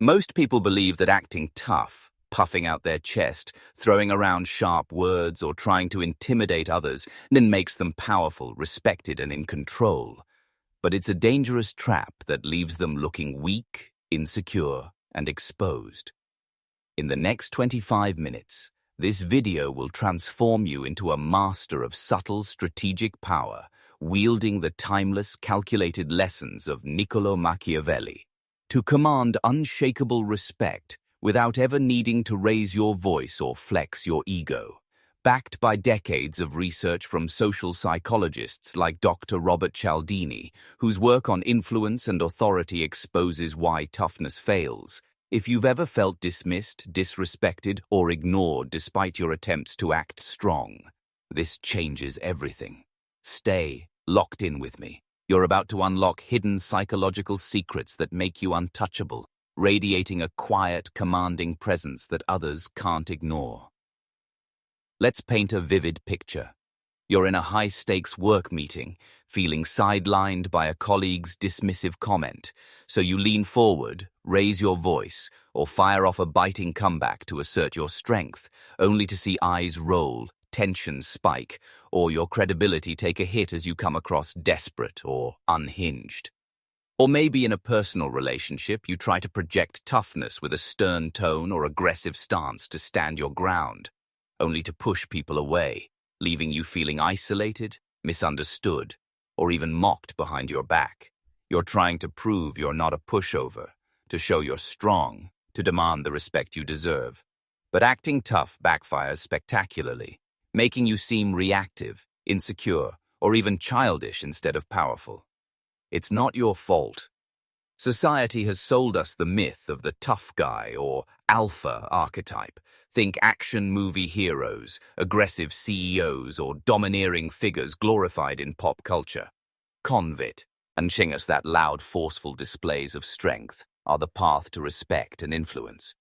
Most people believe that acting tough, puffing out their chest, throwing around sharp words, or trying to intimidate others then makes them powerful, respected, and in control. But it's a dangerous trap that leaves them looking weak, insecure, and exposed. In the next 25 minutes, this video will transform you into a master of subtle strategic power, wielding the timeless, calculated lessons of Niccolò Machiavelli to command unshakable respect without ever needing to raise your voice or flex your ego. Backed by decades of research from social psychologists like Dr. Robert Cialdini, whose work on influence and authority exposes why toughness fails. If you've ever felt dismissed, disrespected, or ignored despite your attempts to act strong, this changes everything. Stay locked in with me. You're about to unlock hidden psychological secrets that make you untouchable, radiating a quiet, commanding presence that others can't ignore. Let's paint a vivid picture. You're in a high-stakes work meeting, feeling sidelined by a colleague's dismissive comment, so you lean forward, raise your voice, or fire off a biting comeback to assert your strength, only to see eyes roll, tension spike, or your credibility take a hit as you come across desperate or unhinged. Or maybe in a personal relationship, you try to project toughness with a stern tone or aggressive stance to stand your ground, only to push people away, leaving you feeling isolated, misunderstood, or even mocked behind your back. You're trying to prove you're not a pushover, to show you're strong, to demand the respect you deserve. But acting tough backfires spectacularly, making you seem reactive, insecure, or even childish instead of powerful. It's not your fault. Society has sold us the myth of the tough guy or alpha archetype. Think action movie heroes, aggressive CEOs, or domineering figures glorified in pop culture. Convit, and shing us that loud, forceful displays of strength are the path to respect and influence.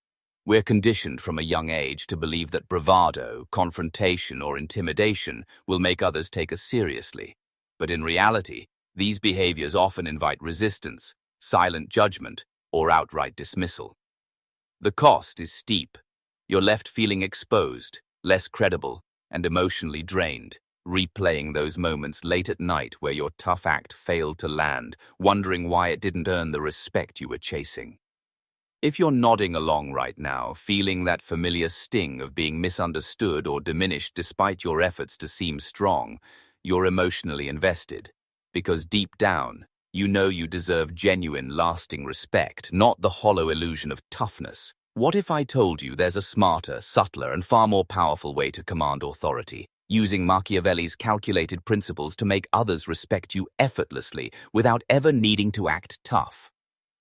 We're conditioned from a young age to believe that bravado, confrontation, or intimidation will make others take us seriously. But in reality, these behaviors often invite resistance, silent judgment, or outright dismissal. The cost is steep. You're left feeling exposed, less credible, and emotionally drained, replaying those moments late at night where your tough act failed to land, wondering why it didn't earn the respect you were chasing. If you're nodding along right now, feeling that familiar sting of being misunderstood or diminished despite your efforts to seem strong, you're emotionally invested. Because deep down, you know you deserve genuine, lasting respect, not the hollow illusion of toughness. What if I told you there's a smarter, subtler, and far more powerful way to command authority, using Machiavelli's calculated principles to make others respect you effortlessly without ever needing to act tough?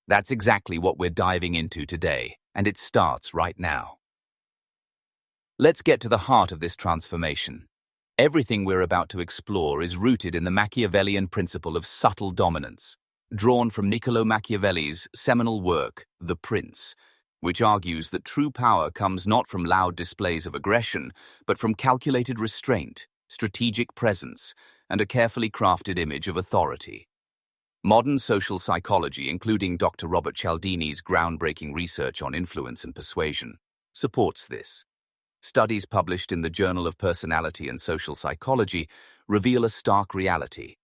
That's exactly what we're diving into today, and it starts right now. Let's get to the heart of this transformation. Everything we're about to explore is rooted in the Machiavellian principle of subtle dominance, drawn from Niccolò Machiavelli's seminal work, The Prince, which argues that true power comes not from loud displays of aggression, but from calculated restraint, strategic presence, and a carefully crafted image of authority. Modern social psychology, including Dr. Robert Cialdini's groundbreaking research on influence and persuasion, supports this. Studies published in the Journal of Personality and Social Psychology reveal a stark reality.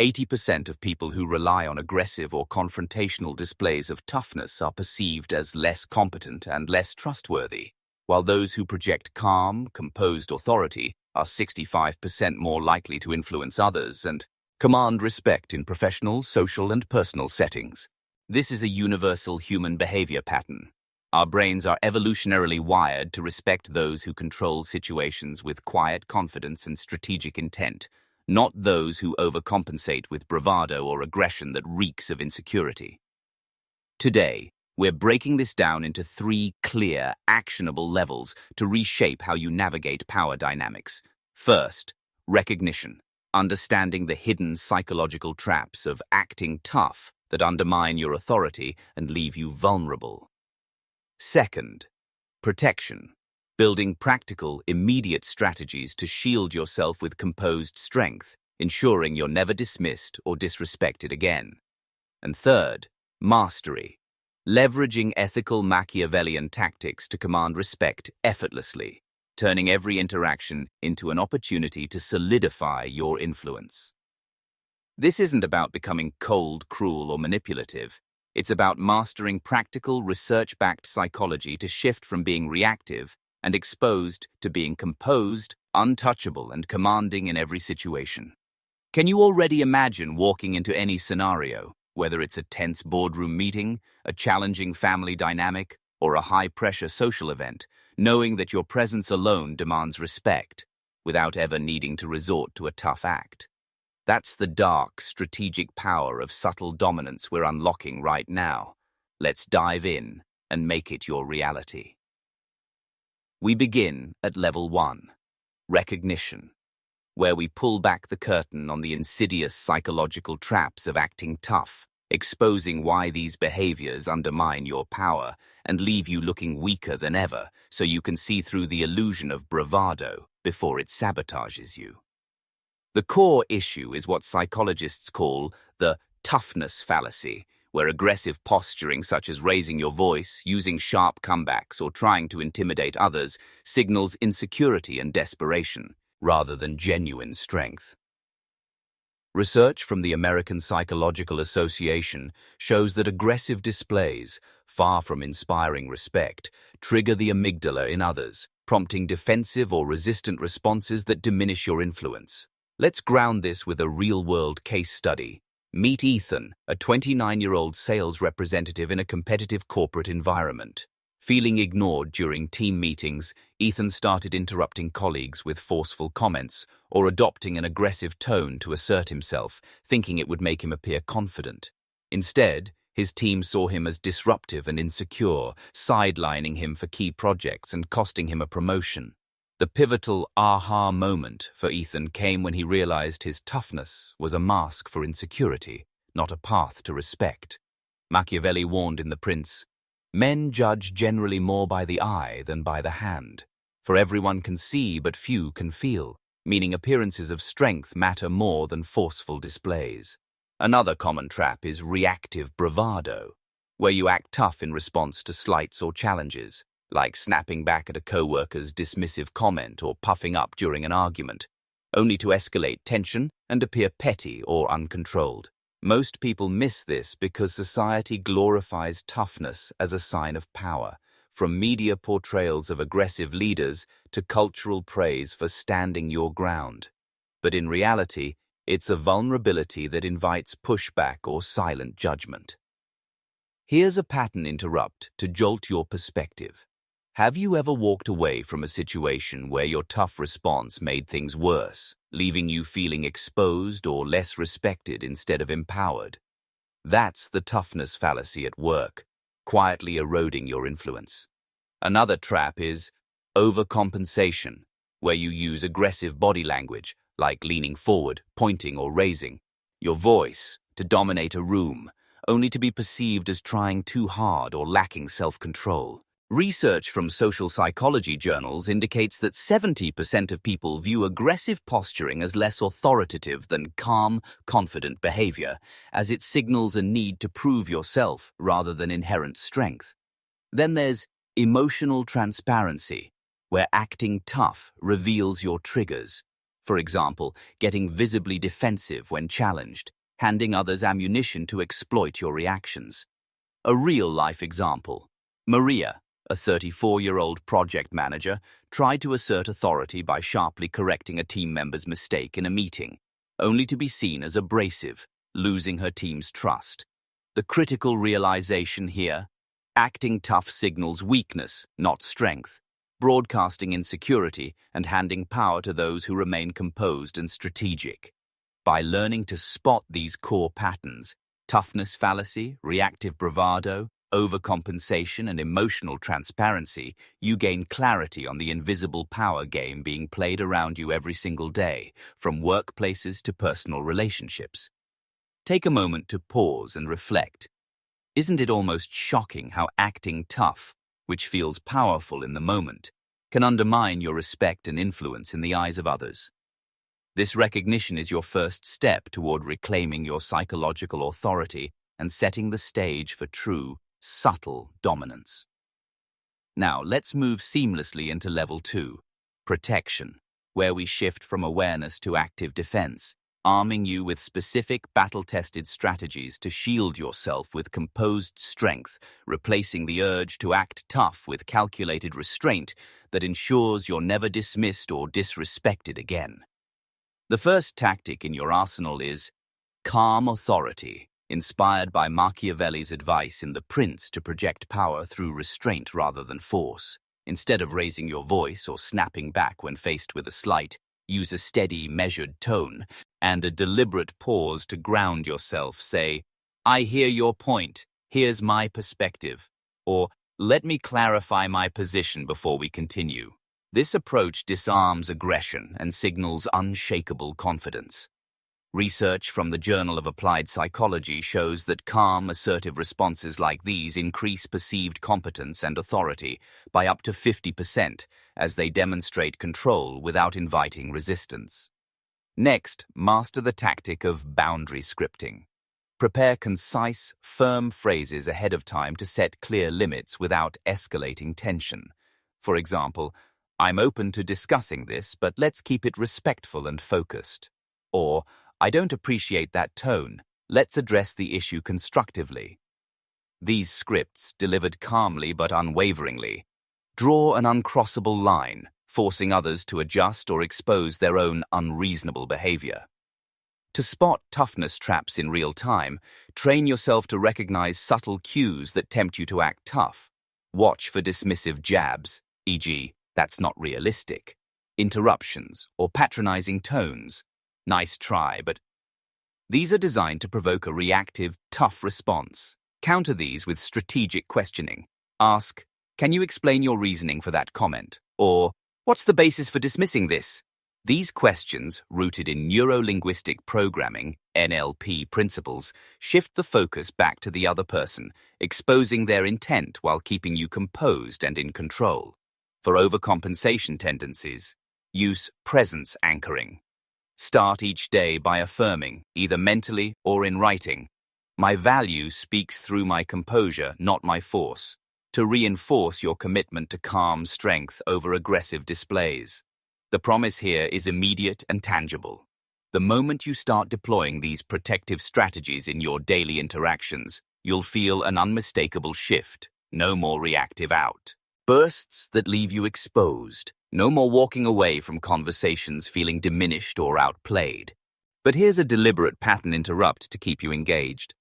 80% of people who rely on aggressive or confrontational displays of toughness are perceived as less competent and less trustworthy, while those who project calm, composed authority are 65% more likely to influence others and command respect in professional, social, and personal settings. This is a universal human behavior pattern. Our brains are evolutionarily wired to respect those who control situations with quiet confidence and strategic intent, not those who overcompensate with bravado or aggression that reeks of insecurity. Today, we're breaking this down into 3 clear, actionable levels to reshape how you navigate power dynamics. First, recognition, understanding the hidden psychological traps of acting tough that undermine your authority and leave you vulnerable. Second, protection, building practical, immediate strategies to shield yourself with composed strength, ensuring you're never dismissed or disrespected again. And third, mastery, leveraging ethical Machiavellian tactics to command respect effortlessly, turning every interaction into an opportunity to solidify your influence. This isn't about becoming cold, cruel, or manipulative. It's about mastering practical, research-backed psychology to shift from being reactive and exposed to being composed, untouchable, and commanding in every situation. Can you already imagine walking into any scenario, whether it's a tense boardroom meeting, a challenging family dynamic, or a high-pressure social event, knowing that your presence alone demands respect, without ever needing to resort to a tough act? That's the dark, strategic power of subtle dominance we're unlocking right now. Let's dive in and make it your reality. We begin at level 1, recognition, where we pull back the curtain on the insidious psychological traps of acting tough, exposing why these behaviors undermine your power and leave you looking weaker than ever, so you can see through the illusion of bravado before it sabotages you. The core issue is what psychologists call the toughness fallacy, where aggressive posturing such as raising your voice, using sharp comebacks, or trying to intimidate others signals insecurity and desperation, rather than genuine strength. Research from the American Psychological Association shows that aggressive displays, far from inspiring respect, trigger the amygdala in others, prompting defensive or resistant responses that diminish your influence. Let's ground this with a real-world case study. Meet Ethan, a 29-year-old sales representative in a competitive corporate environment. Feeling ignored during team meetings, Ethan started interrupting colleagues with forceful comments or adopting an aggressive tone to assert himself, thinking it would make him appear confident. Instead, his team saw him as disruptive and insecure, sidelining him for key projects and costing him a promotion. The pivotal aha moment for Ethan came when he realized his toughness was a mask for insecurity, not a path to respect. Machiavelli warned in The Prince, "Men judge generally more by the eye than by the hand, for everyone can see but few can feel," meaning appearances of strength matter more than forceful displays. Another common trap is reactive bravado, where you act tough in response to slights or challenges, like snapping back at a coworker's dismissive comment or puffing up during an argument, only to escalate tension and appear petty or uncontrolled. Most people miss this because society glorifies toughness as a sign of power, from media portrayals of aggressive leaders to cultural praise for standing your ground. But in reality, it's a vulnerability that invites pushback or silent judgment. Here's a pattern interrupt to jolt your perspective. Have you ever walked away from a situation where your tough response made things worse, leaving you feeling exposed or less respected instead of empowered? That's the toughness fallacy at work, quietly eroding your influence. Another trap is overcompensation, where you use aggressive body language, like leaning forward, pointing or raising your voice to dominate a room, only to be perceived as trying too hard or lacking self-control. Research from social psychology journals indicates that 70% of people view aggressive posturing as less authoritative than calm, confident behavior, as it signals a need to prove yourself rather than inherent strength. Then there's emotional transparency, where acting tough reveals your triggers. For example, getting visibly defensive when challenged, handing others ammunition to exploit your reactions. A real-life example. Maria, a 34-year-old project manager, tried to assert authority by sharply correcting a team member's mistake in a meeting, only to be seen as abrasive, losing her team's trust. The critical realization here: acting tough signals weakness, not strength, broadcasting insecurity and handing power to those who remain composed and strategic. By learning to spot these core patterns, toughness fallacy, reactive bravado, overcompensation, and emotional transparency, you gain clarity on the invisible power game being played around you every single day, from workplaces to personal relationships. Take a moment to pause and reflect. Isn't it almost shocking how acting tough, which feels powerful in the moment, can undermine your respect and influence in the eyes of others? This recognition is your first step toward reclaiming your psychological authority and setting the stage for true, subtle dominance. Now, let's move seamlessly into level 2, protection, where we shift from awareness to active defense, arming you with specific battle-tested strategies to shield yourself with composed strength, replacing the urge to act tough with calculated restraint that ensures you're never dismissed or disrespected again. The first tactic in your arsenal is calm authority, inspired by Machiavelli's advice in The Prince to project power through restraint rather than force. Instead of raising your voice or snapping back when faced with a slight, use a steady, measured tone and a deliberate pause to ground yourself. Say, "I hear your point. Here's my perspective." Or, "Let me clarify my position before we continue." This approach disarms aggression and signals unshakable confidence. Research from the Journal of Applied Psychology shows that calm, assertive responses like these increase perceived competence and authority by up to 50% as they demonstrate control without inviting resistance. Next, master the tactic of boundary scripting. Prepare concise, firm phrases ahead of time to set clear limits without escalating tension. For example, "I'm open to discussing this, but let's keep it respectful and focused." Or, "I don't appreciate that tone. Let's address the issue constructively." These scripts, delivered calmly but unwaveringly, draw an uncrossable line, forcing others to adjust or expose their own unreasonable behavior. To spot toughness traps in real time, train yourself to recognize subtle cues that tempt you to act tough. Watch for dismissive jabs, e.g., "That's not realistic," interruptions, or patronizing tones. "Nice try, but..." These are designed to provoke a reactive, tough response. Counter these with strategic questioning. Ask, "Can you explain your reasoning for that comment?" Or, "What's the basis for dismissing this?" These questions, rooted in neuro-linguistic programming, NLP principles, shift the focus back to the other person, exposing their intent while keeping you composed and in control. For overcompensation tendencies, use presence anchoring. Start each day by affirming, either mentally or in writing, "My value speaks through my composure, not my force," to reinforce your commitment to calm strength over aggressive displays. The promise here is immediate and tangible. The moment you start deploying these protective strategies in your daily interactions, you'll feel an unmistakable shift. No more reactive bursts that leave you exposed. No more walking away from conversations feeling diminished or outplayed. But here's a deliberate pattern interrupt to keep you engaged.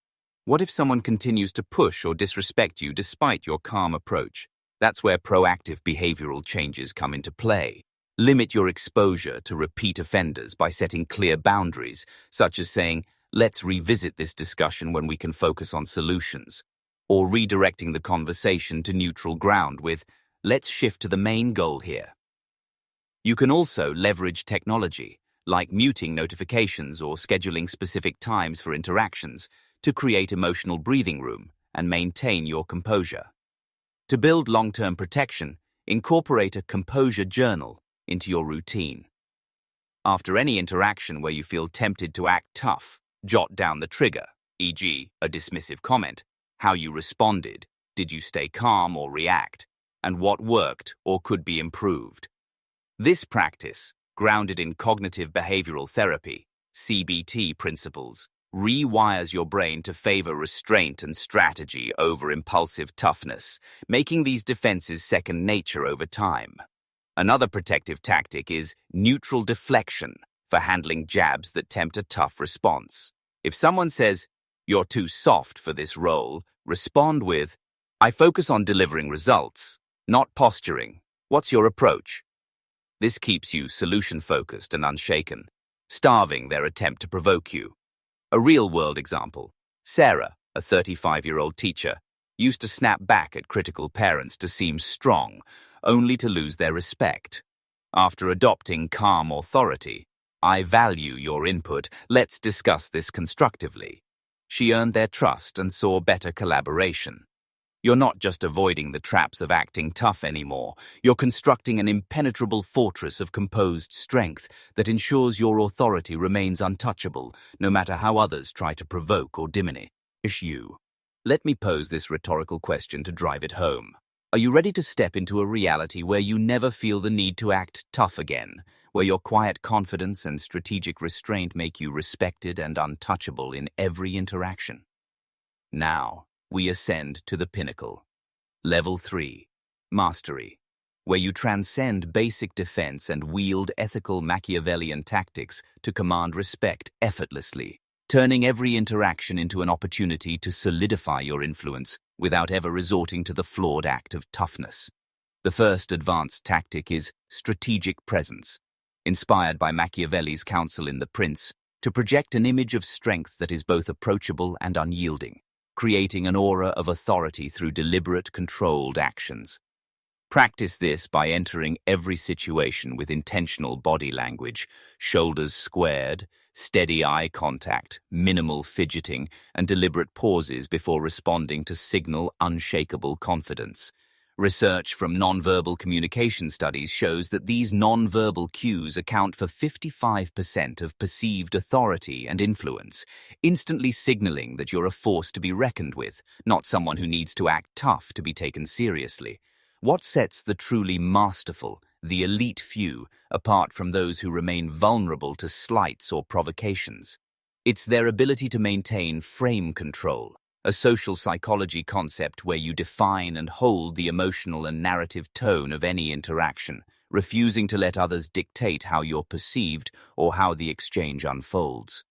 What if someone continues to push or disrespect you despite your calm approach? That's where proactive behavioral changes come into play. Limit your exposure to repeat offenders by setting clear boundaries, such as saying, "Let's revisit this discussion when we can focus on solutions," or redirecting the conversation to neutral ground with, "Let's shift to the main goal here." You can also leverage technology, like muting notifications or scheduling specific times for interactions, to create emotional breathing room and maintain your composure. To build long-term protection, incorporate a composure journal into your routine. After any interaction where you feel tempted to act tough, jot down the trigger, e.g., a dismissive comment, how you responded, did you stay calm or react, and what worked or could be improved. This practice, grounded in cognitive behavioral therapy, CBT principles, rewires your brain to favor restraint and strategy over impulsive toughness, making these defenses second nature over time. Another protective tactic is neutral deflection for handling jabs that tempt a tough response. If someone says, "You're too soft for this role," respond with, "I focus on delivering results, not posturing. What's your approach?" This keeps you solution-focused and unshaken, starving their attempt to provoke you. A real-world example. Sarah, a 35-year-old teacher, used to snap back at critical parents to seem strong, only to lose their respect. After adopting calm authority, "I value your input, let's discuss this constructively," she earned their trust and saw better collaboration. You're not just avoiding the traps of acting tough anymore, you're constructing an impenetrable fortress of composed strength that ensures your authority remains untouchable, no matter how others try to provoke or diminish you. Let me pose this rhetorical question to drive it home. Are you ready to step into a reality where you never feel the need to act tough again, where your quiet confidence and strategic restraint make you respected and untouchable in every interaction? Now, we ascend to the pinnacle. Level 3. Mastery, where you transcend basic defense and wield ethical Machiavellian tactics to command respect effortlessly, turning every interaction into an opportunity to solidify your influence without ever resorting to the flawed act of toughness. The first advanced tactic is strategic presence, inspired by Machiavelli's counsel in The Prince, to project an image of strength that is both approachable and unyielding, creating an aura of authority through deliberate, controlled actions. Practice this by entering every situation with intentional body language, shoulders squared, steady eye contact, minimal fidgeting, and deliberate pauses before responding to signal unshakable confidence. Research from nonverbal communication studies shows that these nonverbal cues account for 55% of perceived authority and influence, instantly signaling that you're a force to be reckoned with, not someone who needs to act tough to be taken seriously. What sets the truly masterful, the elite few, apart from those who remain vulnerable to slights or provocations? It's their ability to maintain frame control, a social psychology concept where you define and hold the emotional and narrative tone of any interaction, refusing to let others dictate how you're perceived or how the exchange unfolds.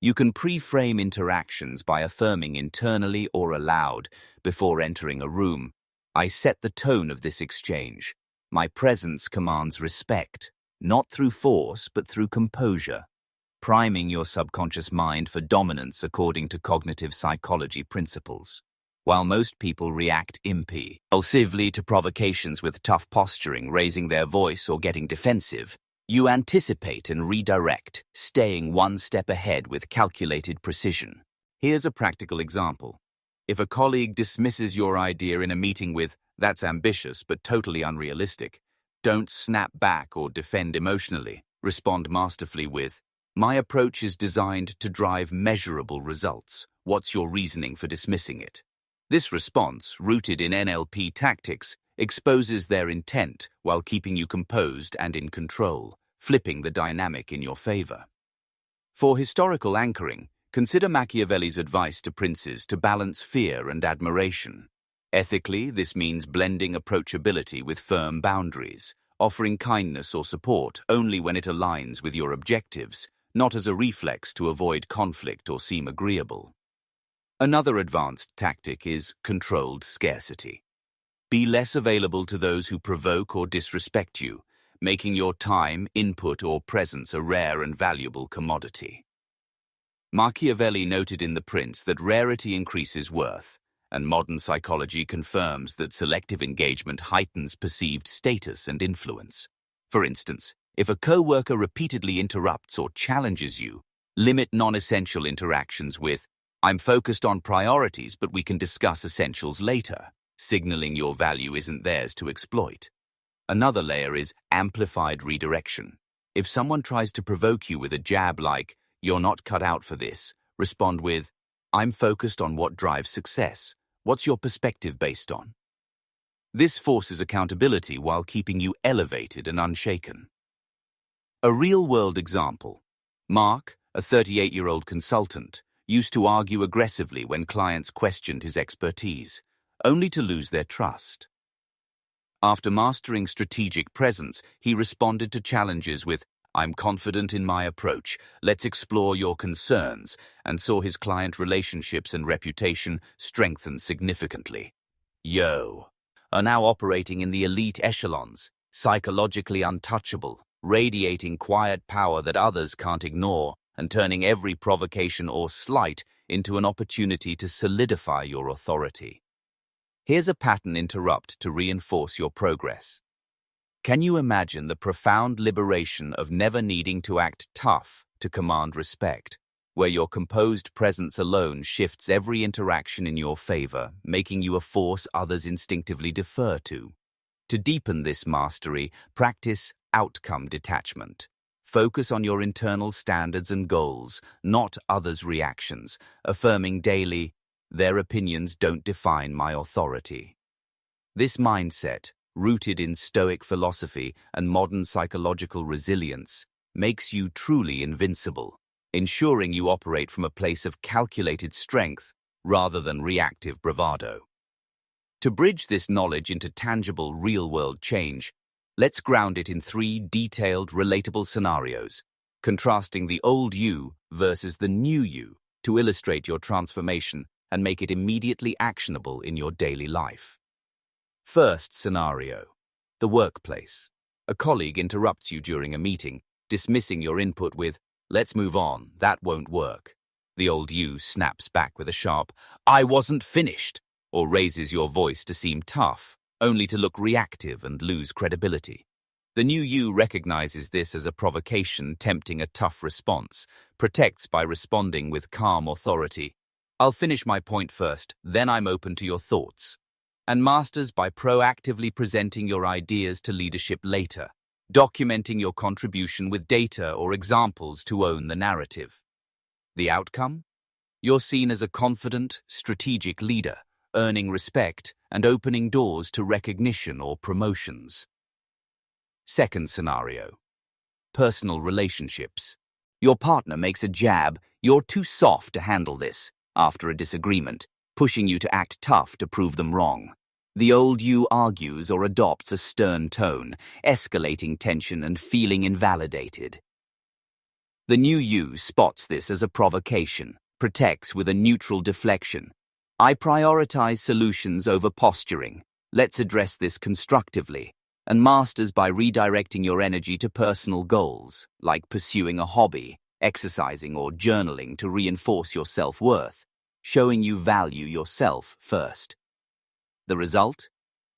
You can pre-frame interactions by affirming internally or aloud before entering a room, "I set the tone of this exchange. My presence commands respect, not through force but through composure," priming your subconscious mind for dominance according to cognitive psychology principles. While most people react impulsively to provocations with tough posturing, raising their voice, or getting defensive, you anticipate and redirect, staying one step ahead with calculated precision. Here's a practical example. If a colleague dismisses your idea in a meeting with, "That's ambitious but totally unrealistic," don't snap back or defend emotionally. Respond masterfully with, "My approach is designed to drive measurable results. What's your reasoning for dismissing it?" This response, rooted in NLP tactics, exposes their intent while keeping you composed and in control, flipping the dynamic in your favor. For historical anchoring, consider Machiavelli's advice to princes to balance fear and admiration. Ethically, this means blending approachability with firm boundaries, offering kindness or support only when it aligns with your objectives, not as a reflex to avoid conflict or seem agreeable. Another advanced tactic is controlled scarcity. Be less available to those who provoke or disrespect you, making your time, input, or presence a rare and valuable commodity. Machiavelli noted in The Prince that rarity increases worth, and modern psychology confirms that selective engagement heightens perceived status and influence. For instance, if a co-worker repeatedly interrupts or challenges you, limit non-essential interactions with, "I'm focused on priorities, but we can discuss essentials later," signaling your value isn't theirs to exploit. Another layer is amplified redirection. If someone tries to provoke you with a jab like, "You're not cut out for this," respond with, "I'm focused on what drives success. What's your perspective based on?" This forces accountability while keeping you elevated and unshaken. A real-world example. Mark, a 38-year-old consultant, used to argue aggressively when clients questioned his expertise, only to lose their trust. After mastering strategic presence, he responded to challenges with, "I'm confident in my approach. Let's explore your concerns," and saw his client relationships and reputation strengthen significantly. Are now operating in the elite echelons, psychologically untouchable, radiating quiet power that others can't ignore, and turning every provocation or slight into an opportunity to solidify your authority. Here's a pattern interrupt to reinforce your progress. Can you imagine the profound liberation of never needing to act tough to command respect, where your composed presence alone shifts every interaction in your favor, making you a force others instinctively defer to? To deepen this mastery, practice outcome detachment. Focus on your internal standards and goals, not others' reactions, affirming daily, Their opinions don't define my authority. This mindset, rooted in Stoic philosophy and modern psychological resilience, makes you truly invincible, ensuring you operate from a place of calculated strength rather than reactive bravado. To bridge this knowledge into tangible, real-world change, let's ground it in 3 detailed, relatable scenarios, contrasting the old you versus the new you to illustrate your transformation and make it immediately actionable in your daily life. First scenario: the workplace. A colleague interrupts you during a meeting, dismissing your input with, "Let's move on, that won't work." The old you snaps back with a sharp, "I wasn't finished," or raises your voice to seem tough, only to look reactive and lose credibility. The new you recognizes this as a provocation, tempting a tough response, protects by responding with calm authority. "I'll finish my point first, then I'm open to your thoughts," and masters by proactively presenting your ideas to leadership later, documenting your contribution with data or examples to own the narrative. The outcome? You're seen as a confident, strategic leader, earning respect and opening doors to recognition or promotions. Second scenario: personal relationships. Your partner makes a jab, "You're too soft to handle this," after a disagreement, pushing you to act tough to prove them wrong. The old you argues or adopts a stern tone, escalating tension and feeling invalidated. The new you spots this as a provocation, protects with a neutral deflection. "I prioritize solutions over posturing. Let's address this constructively," and masters by redirecting your energy to personal goals, like pursuing a hobby, exercising, or journaling to reinforce your self-worth, showing you value yourself first. The result?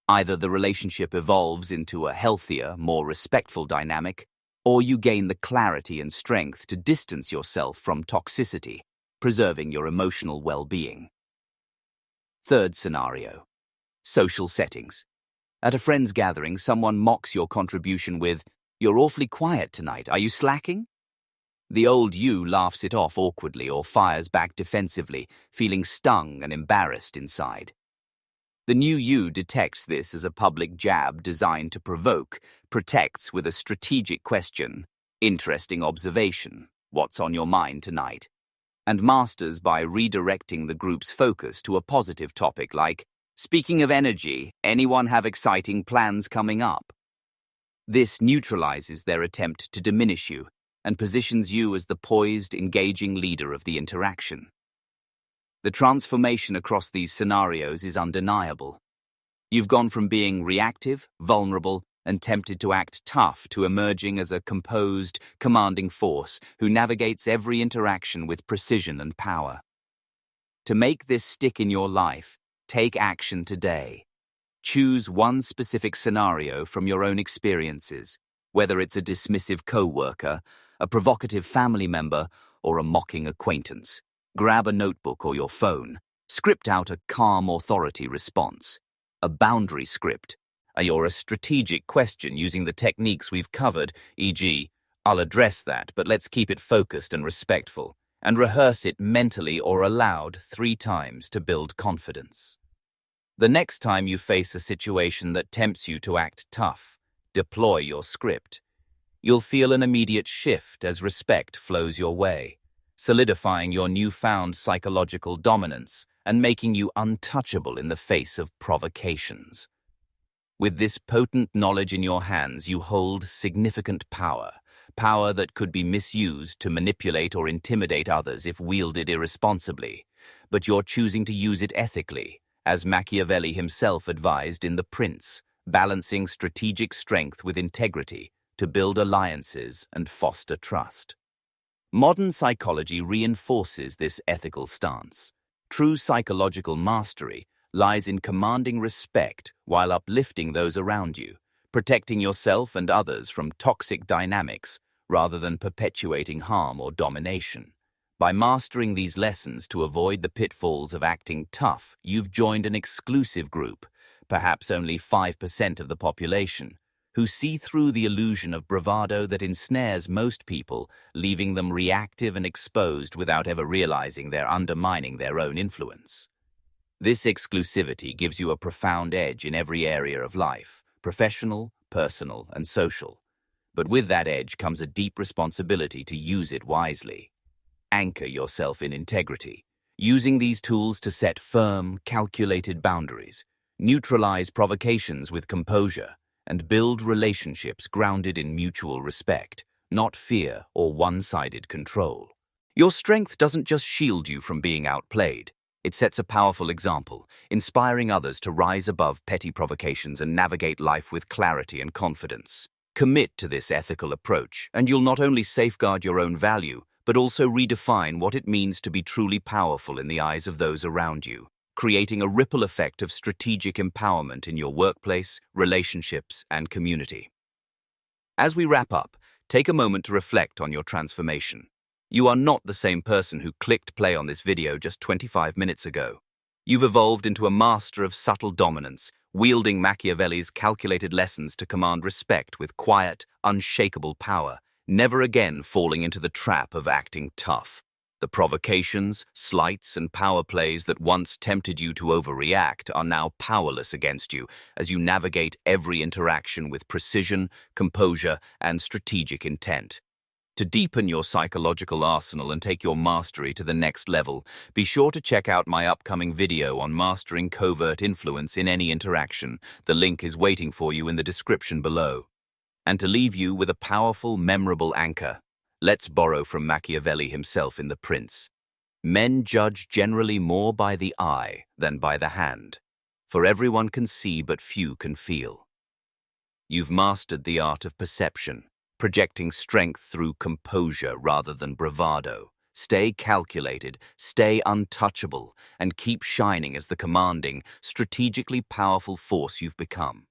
Either the relationship evolves into a healthier, more respectful dynamic, or you gain the clarity and strength to distance yourself from toxicity, preserving your emotional well-being. Third scenario: social settings. At a friend's gathering, someone mocks your contribution with, "You're awfully quiet tonight, are you slacking?" The old you laughs it off awkwardly or fires back defensively, feeling stung and embarrassed inside. The new you detects this as a public jab designed to provoke, protects with a strategic question, "Interesting observation, what's on your mind tonight?" and masters by redirecting the group's focus to a positive topic like, "Speaking of energy, anyone have exciting plans coming up?" This neutralizes their attempt to diminish you and positions you as the poised, engaging leader of the interaction. The transformation across these scenarios is undeniable. You've gone from being reactive, vulnerable, and tempted to act tough to emerging as a composed, commanding force who navigates every interaction with precision and power. To make this stick in your life, take action today. Choose one specific scenario from your own experiences, whether it's a dismissive co-worker, a provocative family member, or a mocking acquaintance. Grab a notebook or your phone. Script out a calm authority response, a boundary script, or a strategic question using the techniques we've covered, e.g., "I'll address that, but let's keep it focused and respectful," and rehearse it mentally or aloud 3 times to build confidence. The next time you face a situation that tempts you to act tough, deploy your script. You'll feel an immediate shift as respect flows your way, solidifying your newfound psychological dominance and making you untouchable in the face of provocations. With this potent knowledge in your hands, you hold significant power, power that could be misused to manipulate or intimidate others if wielded irresponsibly. But you're choosing to use it ethically, as Machiavelli himself advised in The Prince, balancing strategic strength with integrity to build alliances and foster trust. Modern psychology reinforces this ethical stance. True psychological mastery lies in commanding respect while uplifting those around you, protecting yourself and others from toxic dynamics rather than perpetuating harm or domination. By mastering these lessons to avoid the pitfalls of acting tough, you've joined an exclusive group, perhaps only 5% of the population, who see through the illusion of bravado that ensnares most people, leaving them reactive and exposed without ever realizing they're undermining their own influence. This exclusivity gives you a profound edge in every area of life, professional, personal, and social. But with that edge comes a deep responsibility to use it wisely. Anchor yourself in integrity, using these tools to set firm, calculated boundaries, neutralize provocations with composure, and build relationships grounded in mutual respect, not fear or one-sided control. Your strength doesn't just shield you from being outplayed. It sets a powerful example, inspiring others to rise above petty provocations and navigate life with clarity and confidence. Commit to this ethical approach, and you'll not only safeguard your own value, but also redefine what it means to be truly powerful in the eyes of those around you, creating a ripple effect of strategic empowerment in your workplace, relationships, and community. As we wrap up, take a moment to reflect on your transformation. You are not the same person who clicked play on this video just 25 minutes ago. You've evolved into a master of subtle dominance, wielding Machiavelli's calculated lessons to command respect with quiet, unshakable power, never again falling into the trap of acting tough. The provocations, slights, and power plays that once tempted you to overreact are now powerless against you as you navigate every interaction with precision, composure, and strategic intent. To deepen your psychological arsenal and take your mastery to the next level, be sure to check out my upcoming video on mastering covert influence in any interaction. The link is waiting for you in the description below. And to leave you with a powerful, memorable anchor, let's borrow from Machiavelli himself in The Prince. Men judge generally more by the eye than by the hand, for everyone can see but few can feel. You've mastered the art of perception, projecting strength through composure rather than bravado. Stay calculated, stay untouchable, and keep shining as the commanding, strategically powerful force you've become.